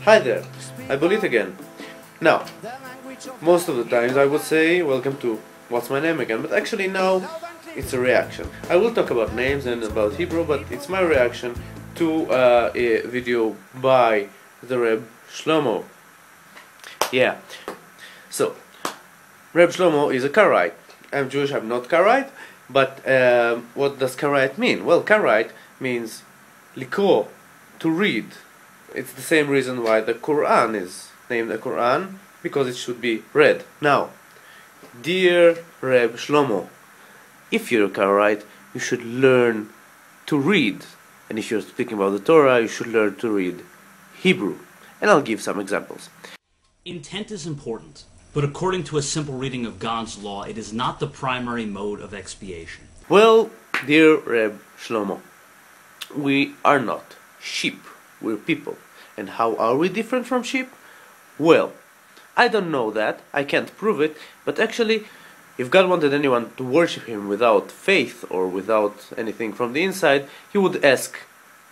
Hi there, I believe again. Now, most of the times I would say welcome to What's My Name Again, but actually now it's a reaction. I will talk about names and about Hebrew, but it's my reaction to a video by TheRebShlomo. Yeah, so TheRebShlomo is a Karaite. I'm Jewish, I'm not Karaite, but what does Karaite mean? Well, Karaite means likro, to read. It's the same reason why the Quran is named the Quran, because it should be read. Now, dear Reb Shlomo, if you're a Karaite, you should learn to read. And if you're speaking about the Torah, you should learn to read Hebrew. And I'll give some examples. Intent is important, but according to a simple reading of God's law, it is not the primary mode of expiation. Well, dear Reb Shlomo, we are not sheep. We're people. And how are we different from sheep? Well, I don't know that, I can't prove it, but actually, if God wanted anyone to worship Him without faith or without anything from the inside, He would ask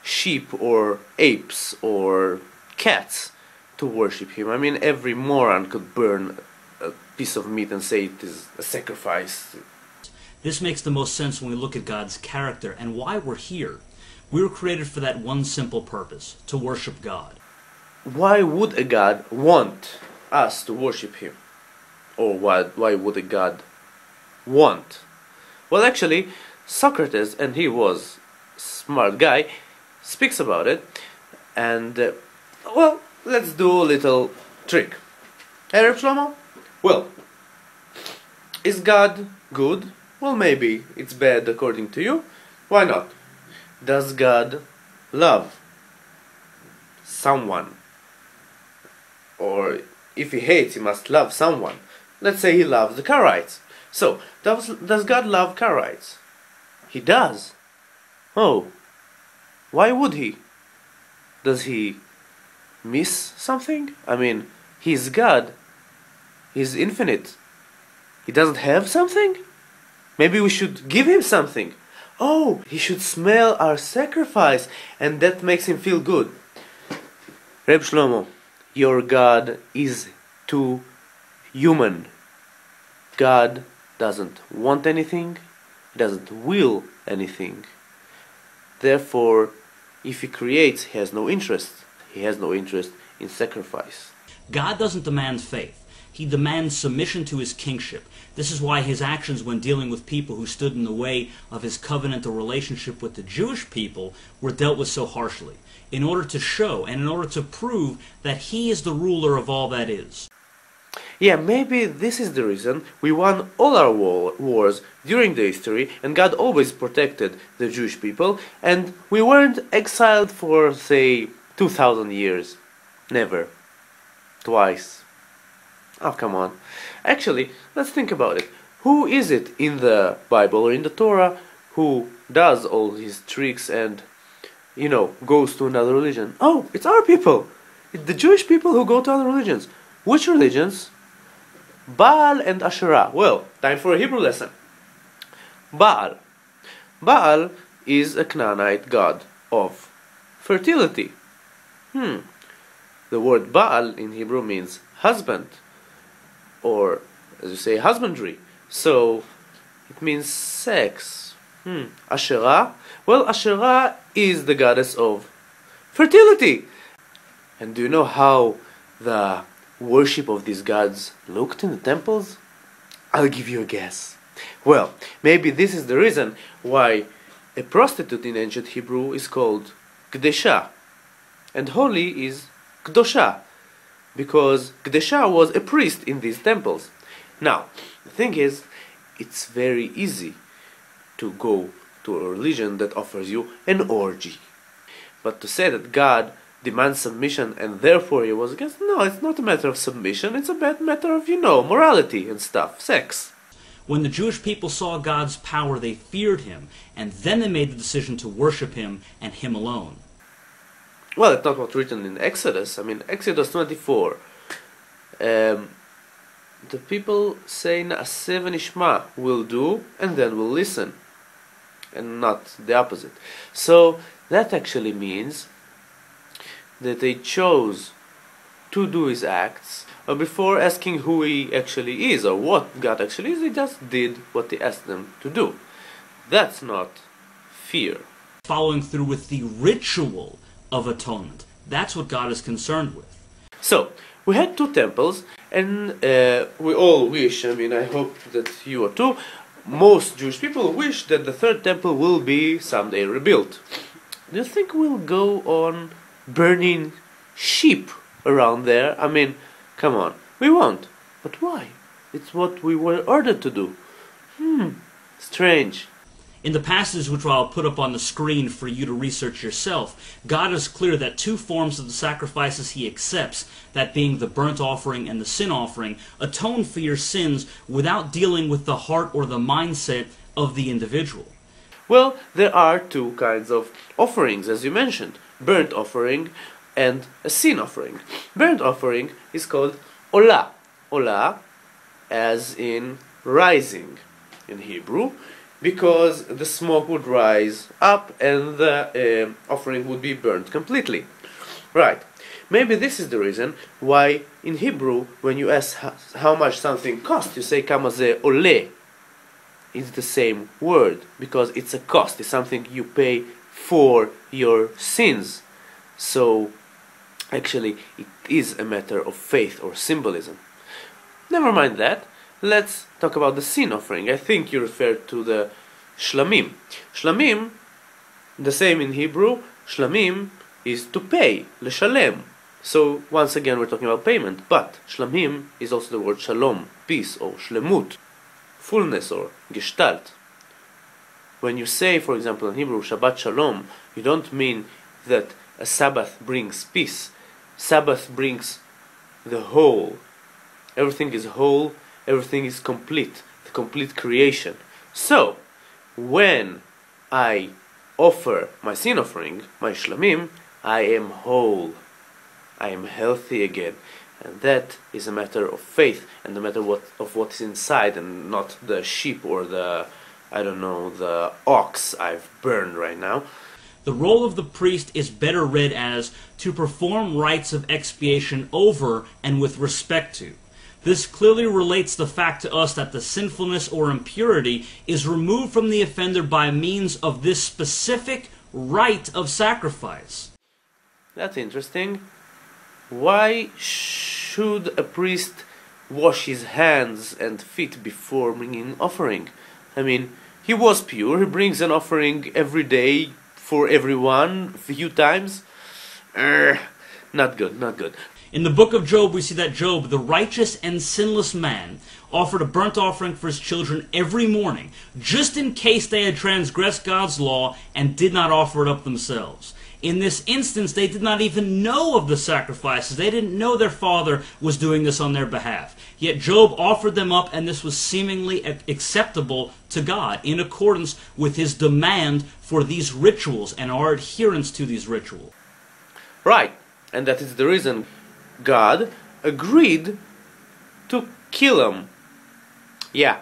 sheep or apes or cats to worship Him. I mean, every moron could burn a piece of meat and say it is a sacrifice. This makes the most sense when we look at God's character and why we're here. We were created for that one simple purpose, to worship God. Why would a God want us to worship Him? Or why would a God want? Well, actually, Socrates, and he was a smart guy, speaks about it. And, well, let's do a little trick. Hey, Reb Shlomo? Well, is God good? Well, maybe it's bad according to you. Why not? Does God love someone? Or if He hates, He must love someone. Let's say He loves the Karaites. So, does God love Karaites? He does. Oh, why would He? Does He miss something? I mean, He's God. He's infinite. He doesn't have something? Maybe we should give Him something. Oh, He should smell our sacrifice, and that makes Him feel good. Reb Shlomo, your God is too human. God doesn't want anything, He doesn't will anything. Therefore, if He creates, He has no interest. He has no interest in sacrifice. God doesn't demand faith. He demands submission to His kingship. This is why His actions when dealing with people who stood in the way of His covenantal relationship with the Jewish people were dealt with so harshly, in order to show and in order to prove that He is the ruler of all that is. Yeah, maybe this is the reason we won all our wars during the history, and God always protected the Jewish people, and we weren't exiled for, say, 2,000 years. Never. Twice. Oh, come on. Actually, let's think about it. Who is it in the Bible or in the Torah who does all these tricks and, you know, goes to another religion? Oh, it's our people. It's the Jewish people who go to other religions. Which religions? Baal and Asherah. Well, time for a Hebrew lesson. Baal. Baal is a Canaanite god of fertility. The word Baal in Hebrew means husband, or as you say, husbandry. So it means sex. Asherah? Well, Asherah is the goddess of fertility. And do you know how the worship of these gods looked in the temples? I'll give you a guess. Well, maybe this is the reason why a prostitute in ancient Hebrew is called Kdesha, and holy is Kdosha, because Kdesha was a priest in these temples. Now, the thing is, it's very easy to go to a religion that offers you an orgy. But to say that God demands submission and therefore He was against, no, it's not a matter of submission, it's a matter of, you know, morality and stuff, sex. When the Jewish people saw God's power, they feared Him, and then they made the decision to worship Him and Him alone. Well, it's not what's written in Exodus. I mean, Exodus 24. The people say Na'aseh v'nishma, will do, and then will listen. And not the opposite. So, that actually means that they chose to do his acts, or before asking who he actually is or what God actually is, he just did what he asked them to do. That's not fear. Following through with the ritual of atonement. That's what God is concerned with. So, we had 2 temples, and we all wish, I hope that you are too, most Jewish people wish that the 3rd temple will be someday rebuilt. Do you think we'll go on burning sheep around there? Come on, we won't. But why? It's what we were ordered to do. Strange. In the passage which I'll put up on the screen for you to research yourself, God is clear that 2 forms of the sacrifices he accepts, that being the burnt offering and the sin offering, atone for your sins without dealing with the heart or the mindset of the individual. Well, there are 2 kinds of offerings, as you mentioned. Burnt offering and a sin offering. Burnt offering is called olah. Olah, as in rising in Hebrew, because the smoke would rise up and the offering would be burnt completely. Right. Maybe this is the reason why in Hebrew, when you ask how much something costs, you say kama ze ole. It's the same word, because it's a cost. It's something you pay for your sins. So, actually, it is a matter of faith or symbolism. Never mind that. Let's talk about the sin offering. I think you referred to the shlamim. Shlamim, the same in Hebrew, shlamim is to pay, leshalem. So once again we're talking about payment, but shlamim is also the word shalom, peace, or shlemut, fullness or gestalt. When you say, for example, in Hebrew, Shabbat Shalom, you don't mean that a Sabbath brings peace. Sabbath brings the whole. Everything is whole. Everything is complete, the complete creation. So, when I offer my sin offering, my shlamim, I am whole. I am healthy again. And that is a matter of faith and a matter of what is inside, and not the sheep or the ox I've burned right now. The role of the priest is better read as to perform rites of expiation over and with respect to. This clearly relates the fact to us that the sinfulness or impurity is removed from the offender by means of this specific rite of sacrifice. That's interesting. Why should a priest wash his hands and feet before bringing an offering? He was pure. He brings an offering every day for everyone, a few times. Not good, not good. In the book of Job, we see that Job, the righteous and sinless man, offered a burnt offering for his children every morning, just in case they had transgressed God's law and did not offer it up themselves. In this instance, they did not even know of the sacrifices. They didn't know their father was doing this on their behalf. Yet Job offered them up, and this was seemingly acceptable to God, in accordance with his demand for these rituals and our adherence to these rituals. Right, and that is the reason God agreed to kill him. Yeah,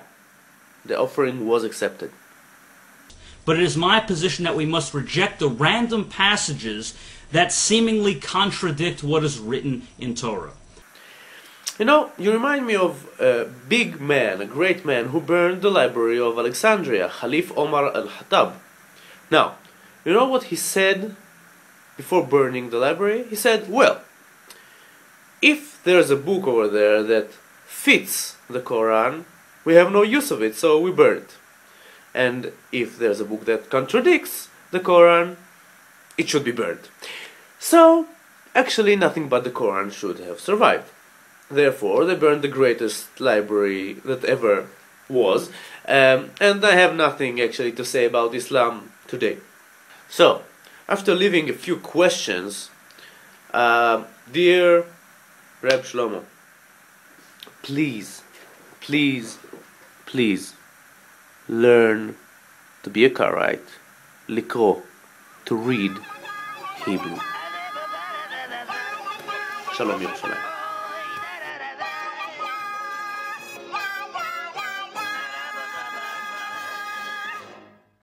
the offering was accepted. But it is my position that we must reject the random passages that seemingly contradict what is written in Torah. You remind me of a big man, a great man, who burned the library of Alexandria, Khalif Omar al-Khattab. Now, you know what he said before burning the library? He said, well, if there's a book over there that fits the Quran, we have no use of it, so we burn it. And if there's a book that contradicts the Quran, it should be burned. So, actually nothing but the Quran should have survived. Therefore, they burned the greatest library that ever was, and I have nothing actually to say about Islam today. So, after leaving a few questions, dear Reb Shlomo, please, please, please, learn to be a Karaite, likro, to read Hebrew. Shalom Yerushalayim.